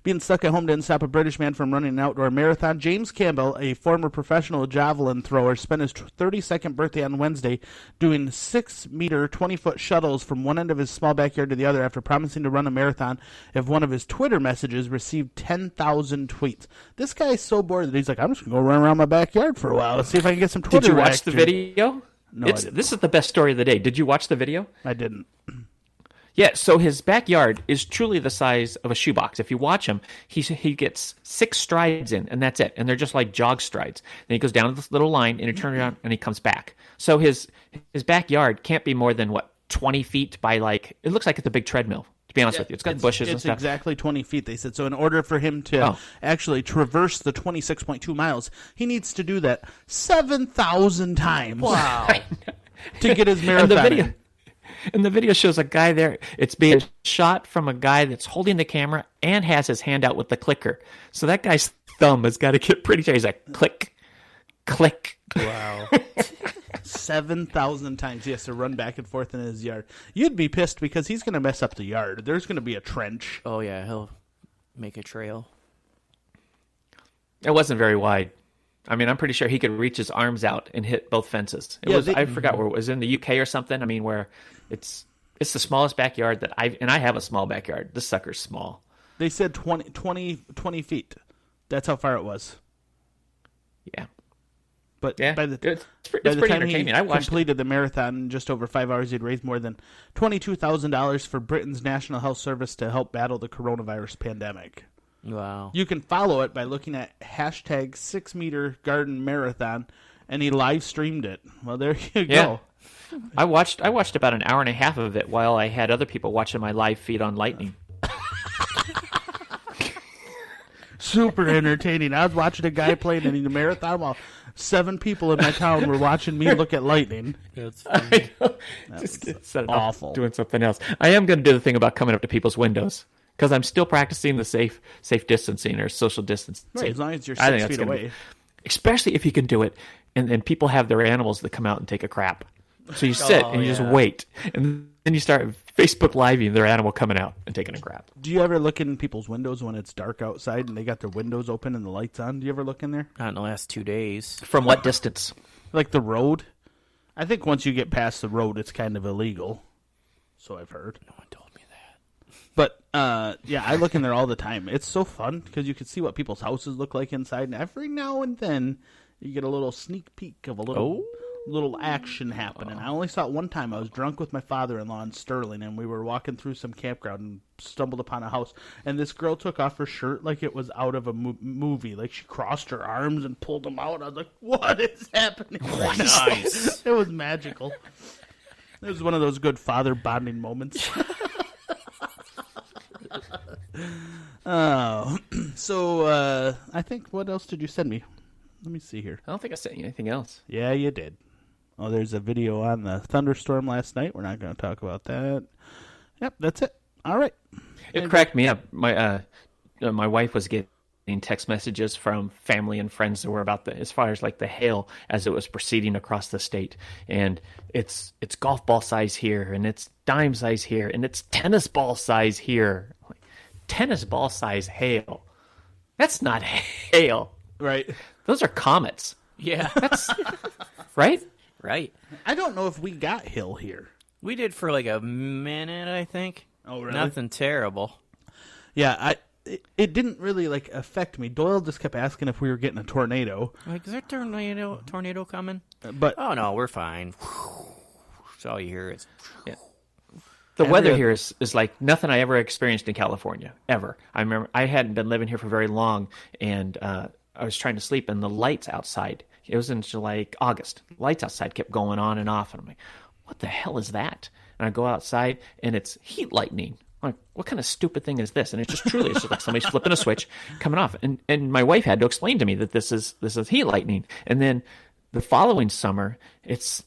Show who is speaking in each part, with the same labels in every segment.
Speaker 1: being stuck at home didn't stop a British man from running an outdoor marathon. James Campbell, a former professional javelin thrower, spent his 32nd birthday on Wednesday doing 6-meter, 20-foot shuttles from one end of his small backyard to the other after promising to run a marathon if one of his Twitter messages received 10,000 tweets. This guy's so bored that he's like, I'm just going to go run around my backyard for a while and see if I can get some Twitter
Speaker 2: Did you watch
Speaker 1: action.
Speaker 2: the video?
Speaker 1: No, I didn't.
Speaker 2: This is the best story of the day. Did you watch the video?
Speaker 1: I didn't.
Speaker 2: Yeah, so his backyard is truly the size of a shoebox. If you watch him, he gets 6 strides in, and that's it. And they're just like jog strides. Then he goes down to this little line, and he turns around, and he comes back. So his backyard can't be more than, 20 feet by, it looks like it's a big treadmill, to be honest with you. It's got bushes and stuff.
Speaker 1: It's exactly 20 feet, they said. So in order for him to actually traverse the 26.2 miles, he needs to do that 7,000 times.
Speaker 3: Wow.
Speaker 1: To get his marathon.
Speaker 2: And the video shows a guy there. It's being shot from a guy that's holding the camera and has his hand out with the clicker. So that guy's thumb has got to get pretty tight. He's like, click, click.
Speaker 1: Wow. 7,000 times he has to run back and forth in his yard. You'd be pissed because he's going to mess up the yard. There's going to be a trench.
Speaker 3: Oh, yeah, he'll make a trail.
Speaker 2: It wasn't very wide. I mean, I'm pretty sure he could reach his arms out and hit both fences. I forgot where it was, in the UK or something. I mean, where it's the smallest backyard that I have a small backyard. This sucker's small.
Speaker 1: They said 20 feet. That's how far it was.
Speaker 2: Yeah.
Speaker 1: But
Speaker 2: yeah,
Speaker 1: by the
Speaker 2: it's
Speaker 1: time
Speaker 2: pretty
Speaker 1: he
Speaker 2: entertaining. I watched
Speaker 1: completed the marathon in just over 5 hours, he'd raised more than $22,000 for Britain's National Health Service to help battle the coronavirus pandemic.
Speaker 3: Wow.
Speaker 1: You can follow it by looking at hashtag 6-meter garden marathon, and he live streamed it. Well, there you go.
Speaker 2: I watched about an hour and a half of it while I had other people watching my live feed on Lightning.
Speaker 1: Super entertaining. I was watching a guy playing in a marathon while 7 people in my town were watching me look at lightning.
Speaker 3: That's funny.
Speaker 2: Just
Speaker 1: awful.
Speaker 2: Doing something else. I am going to do the thing about coming up to people's windows. Because I'm still practicing the safe distancing or social distancing.
Speaker 1: Right, as long as you're 6 feet away.
Speaker 2: Especially if you can do it, and people have their animals that come out and take a crap. So you sit and you just wait, and then you start Facebook Living their animal coming out and taking a crap.
Speaker 1: Do you ever look in people's windows when it's dark outside and they got their windows open and the lights on? Do you ever look in there?
Speaker 3: Not in the last 2 days.
Speaker 2: From what distance?
Speaker 1: Like the road? I think once you get past the road, it's kind of illegal. So I've heard.
Speaker 3: No one told me that.
Speaker 1: But, yeah, I look in there all the time. It's so fun because you can see what people's houses look like inside. And every now and then, you get a little sneak peek of a little action happening. I only saw it one time. I was drunk with my father-in-law in Sterling, and we were walking through some campground and stumbled upon a house. And this girl took off her shirt like it was out of a movie. Like, she crossed her arms and pulled them out. I was like, what is happening?
Speaker 3: Nice.
Speaker 1: It was magical. It was one of those good father bonding moments. So I think, what else did you send me? Let me see here.
Speaker 2: I don't think I sent you anything else.
Speaker 1: Yeah, you did. Oh, there's a video on the thunderstorm last night. We're not going to talk about that. Yep, that's it. All right.
Speaker 2: It cracked me up. My wife was getting text messages from family and friends that were about as far as like the hail as it was proceeding across the state, and it's golf ball size here, and it's dime size here, and it's tennis ball size here. Like, tennis ball size hail. That's not hail.
Speaker 1: Right.
Speaker 2: Those are comets.
Speaker 3: Yeah.
Speaker 2: That's right?
Speaker 3: Right.
Speaker 1: I don't know if we got hail here.
Speaker 3: We did for like a minute, I think.
Speaker 1: Oh, really?
Speaker 3: Nothing terrible.
Speaker 1: Yeah, it didn't really like affect me. Doyle just kept asking if we were getting a tornado.
Speaker 3: Like, is there a tornado coming?
Speaker 1: But
Speaker 3: oh, no, we're fine. So all you hear is...
Speaker 2: Yeah. The weather here is like nothing I ever experienced in California, ever. I remember I hadn't been living here for very long, and I was trying to sleep, and the lights outside, it was in like August, lights outside kept going on and off, and I'm like, what the hell is that? And I go outside, and it's heat lightning. I'm like, what kind of stupid thing is this? And it's just truly, it's just like somebody's flipping a switch, coming off. And my wife had to explain to me that this is heat lightning. And then the following summer, it's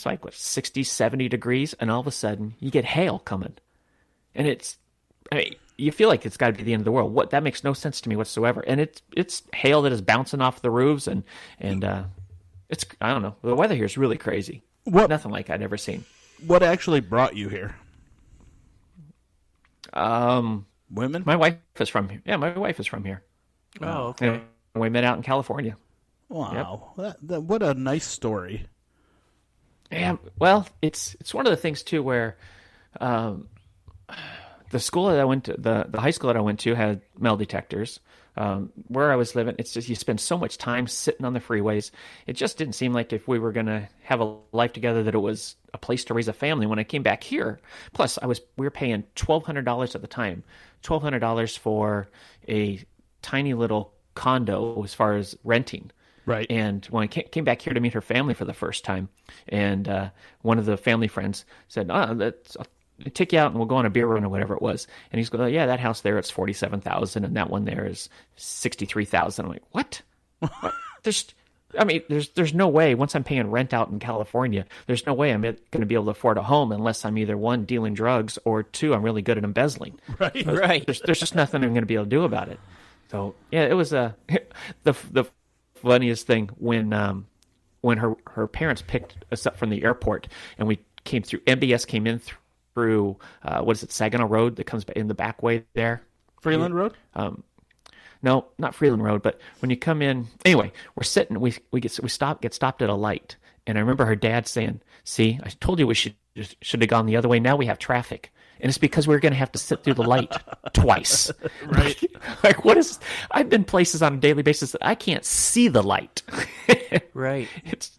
Speaker 2: like, 60, 70 degrees, and all of a sudden, you get hail coming. And you feel like it's got to be the end of the world. That makes no sense to me whatsoever. And it's hail that is bouncing off the roofs, and it's, I don't know. The weather here is really crazy. Nothing like I'd ever seen.
Speaker 1: What actually brought you here? Women?
Speaker 2: My wife is from here. Yeah, my wife is from here.
Speaker 3: Oh, okay.
Speaker 2: And we met out in California.
Speaker 1: Wow. What a nice story.
Speaker 2: Yeah, well, it's one of the things too where the school that I went to, the high school that I went to had metal detectors. Where I was living, it's just you spend so much time sitting on the freeways. It just didn't seem like if we were going to have a life together that it was a place to raise a family. When I came back here, plus we were paying $1,200 at the time, $1,200 for a tiny little condo as far as renting.
Speaker 1: Right.
Speaker 2: And when I came back here to meet her family for the first time, and one of the family friends said, I'll take you out and we'll go on a beer run or whatever it was. And he's going, yeah, that house there, it's $47,000, and that one there is $63,000. I'm like, what? There's no way, once I'm paying rent out in California, there's no way I'm going to be able to afford a home unless I'm either one, dealing drugs, or two, I'm really good at embezzling.
Speaker 1: Right.
Speaker 2: There's just nothing I'm going to be able to do about it. So yeah, it was the funniest thing when her parents picked us up from the airport and we came through. MBS came in through Saginaw Road that comes in the back way there.
Speaker 1: Freeland Road?
Speaker 2: No, not Freeland Road, but when you come in, anyway, we're sitting, we get stopped at a light, and I remember her dad saying, "See, I told you we should have gone the other way. Now we have traffic." And it's because we're going to have to sit through the light twice.
Speaker 1: Right.
Speaker 2: Like, what is... I've been places on a daily basis that I can't see the light.
Speaker 3: Right.
Speaker 2: It's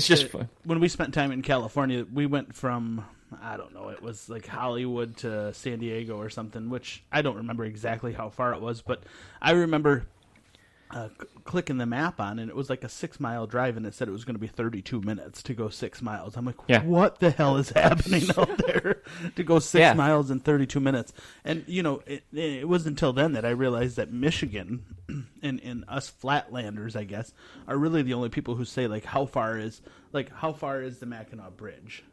Speaker 2: just fun.
Speaker 1: When we spent time in California, we went from, I don't know, it was like Hollywood to San Diego or something, which I don't remember exactly how far it was, but I remember clicking the map on, and it was like a 6-mile drive, and it said it was going to be 32 minutes to go 6 miles. I'm like, what the hell is happening out there to go 6 miles in 32 minutes? And, it wasn't until then that I realized that Michigan and us flatlanders, I guess, are really the only people who say, like, how far is the Mackinac Bridge?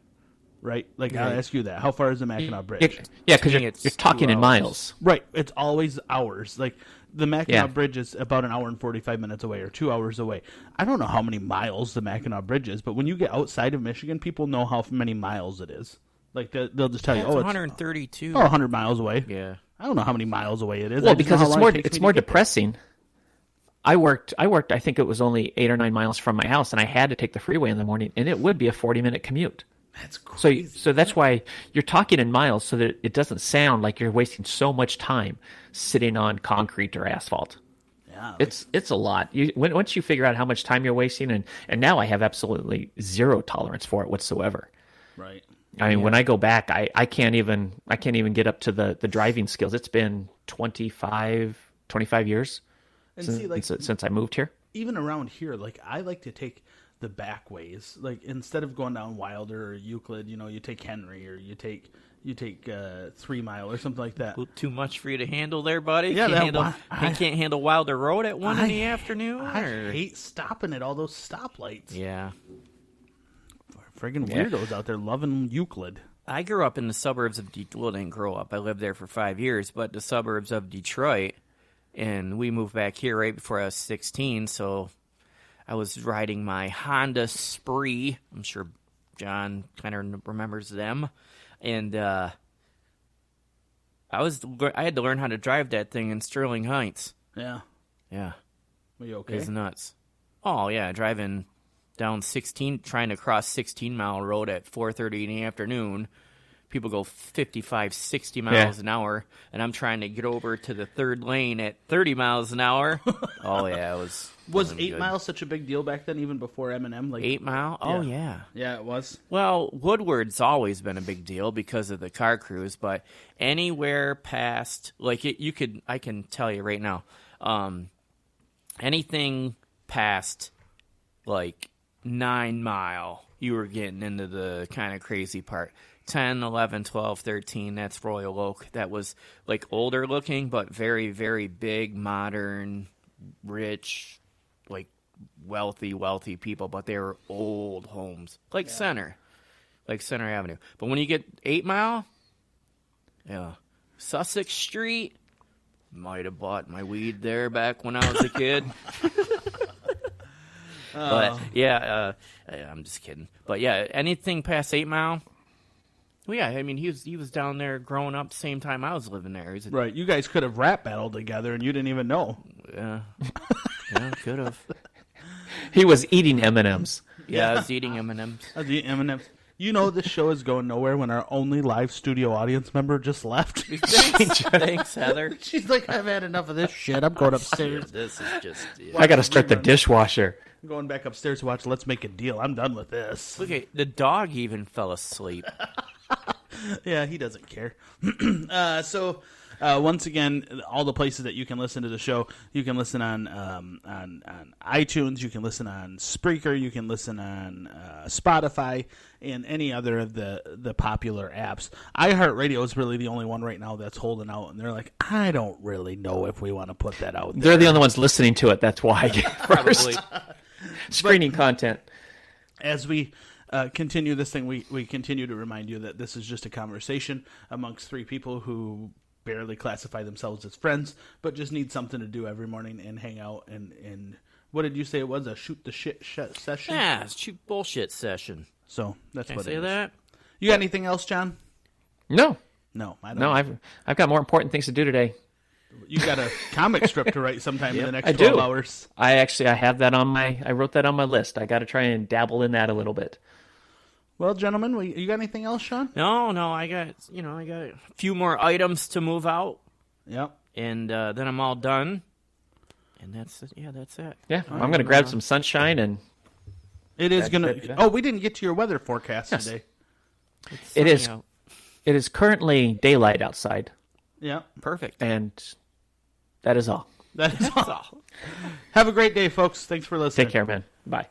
Speaker 1: Right? Like, I'll ask you that. How far is the Mackinac Bridge?
Speaker 2: Yeah, because you're talking in miles.
Speaker 1: Right. It's always hours. Like, the Mackinac Bridge is about an hour and 45 minutes away or 2 hours away. I don't know how many miles the Mackinac Bridge is, but when you get outside of Michigan, people know how many miles it is. Like, they'll just tell you,
Speaker 3: it's 132.
Speaker 1: It's 100 miles away.
Speaker 3: Yeah.
Speaker 1: I don't know how many miles away it is.
Speaker 2: Well, because it's more depressing. I worked, I think it was only 8 or 9 miles from my house, and I had to take the freeway in the morning, and it would be a 40-minute commute.
Speaker 1: That's crazy.
Speaker 2: So that's why you're talking in miles, so that it doesn't sound like you're wasting so much time sitting on concrete or asphalt.
Speaker 1: Yeah,
Speaker 2: it's a lot. Once you figure out how much time you're wasting, and now I have absolutely zero tolerance for it whatsoever.
Speaker 1: Right.
Speaker 2: I mean, when I go back, I can't even get up to the driving skills. It's been 25 years since I moved here.
Speaker 1: Even around here, like, I like to take the back ways. Like, instead of going down Wilder or Euclid, you take Henry, or you take 3 Mile or something like that.
Speaker 3: Too much for you to handle there, buddy?
Speaker 1: Yeah,
Speaker 3: can't handle Wilder Road at 1 in the afternoon?
Speaker 1: I hate stopping at all those stoplights.
Speaker 3: Yeah.
Speaker 1: Friggin' weirdos out there loving Euclid.
Speaker 3: I grew up in the suburbs of Detroit. Well, didn't grow up. I lived there for 5 years, but the suburbs of Detroit, and we moved back here right before I was 16, so I was riding my Honda Spree. I'm sure John kind of remembers them. And I had to learn how to drive that thing in Sterling Heights.
Speaker 1: Yeah.
Speaker 3: Yeah.
Speaker 1: Were you okay?
Speaker 3: It's nuts. Oh, yeah, driving down 16, trying to cross 16-mile road at 4:30 in the afternoon. People go 55, 60 miles an hour, and I'm trying to get over to the third lane at 30 miles an hour. Oh, yeah, it was...
Speaker 1: Was 8 miles such a big deal back then, even before Eminem? Like
Speaker 3: 8 Mile? Oh, yeah.
Speaker 1: Yeah, it was.
Speaker 3: Well, Woodward's always been a big deal because of the car cruise, but anywhere past, like, I can tell you right now, anything past, like, 9 Mile, you were getting into the kind of crazy part. 10, 11, 12, 13, that's Royal Oak. That was, like, older looking, but very, very big, modern, rich, like, wealthy people, but they were old homes. Like Center Avenue. But when you get 8 Mile, Sussex Street, might have bought my weed there back when I was a kid. But, I'm just kidding. But, yeah, anything past 8 Mile, Well, yeah, I mean, he was down there growing up same time I was living there.
Speaker 1: Right. You guys could have rap battled together, and you didn't even know.
Speaker 3: Yeah, could have.
Speaker 2: He was eating M&Ms.
Speaker 3: Yeah, I was eating M&Ms.
Speaker 1: I was eating M&Ms. You know this show is going nowhere when our only live studio audience member just left.
Speaker 3: Thanks, Heather.
Speaker 1: She's like, I've had enough of this shit. I'm going upstairs.
Speaker 3: This is just... Yeah.
Speaker 2: I got to start the dishwasher.
Speaker 1: I'm going back upstairs to watch Let's Make a Deal. I'm done with this.
Speaker 3: Okay, the dog even fell asleep.
Speaker 1: Yeah, he doesn't care. So, once again, all the places that you can listen to the show, you can listen on iTunes, you can listen on Spreaker, you can listen on Spotify, and any other of the popular apps. iHeartRadio is really the only one right now that's holding out, and they're like, I don't really know if we want to put that out there.
Speaker 2: They're the only ones listening to it. That's why.
Speaker 3: Probably.
Speaker 2: Screening content.
Speaker 1: As we continue this thing, we continue to remind you that this is just a conversation amongst three people who barely classify themselves as friends, but just need something to do every morning and hang out. And what did you say it was? A shoot the shit session?
Speaker 3: Yeah, shoot bullshit session.
Speaker 1: So that's
Speaker 3: Can I
Speaker 1: what
Speaker 3: say
Speaker 1: it is.
Speaker 3: that?
Speaker 1: You got anything else, John?
Speaker 2: No.
Speaker 1: No, I don't.
Speaker 2: No, I've got more important things to do today.
Speaker 1: You got a comic strip to write sometime in the next
Speaker 2: I
Speaker 1: 12
Speaker 2: do.
Speaker 1: hours.
Speaker 2: I have that I wrote that on my list. I got to try and dabble in that a little bit.
Speaker 1: Well, gentlemen, you got anything else, Sean?
Speaker 3: No, I got a few more items to move out,
Speaker 1: Yep.
Speaker 3: and then I'm all done. And that's it. Yeah, that's it.
Speaker 2: Yeah, I'm going to grab some sunshine and
Speaker 1: It is going to... Oh, we didn't get to your weather forecast today.
Speaker 3: It's
Speaker 2: It is.
Speaker 3: sunny out.
Speaker 2: It is currently daylight outside,
Speaker 1: Yeah.
Speaker 3: Perfect.
Speaker 2: and that is all.
Speaker 1: That is all. Have a great day, folks. Thanks for listening.
Speaker 2: Take care, man. Bye.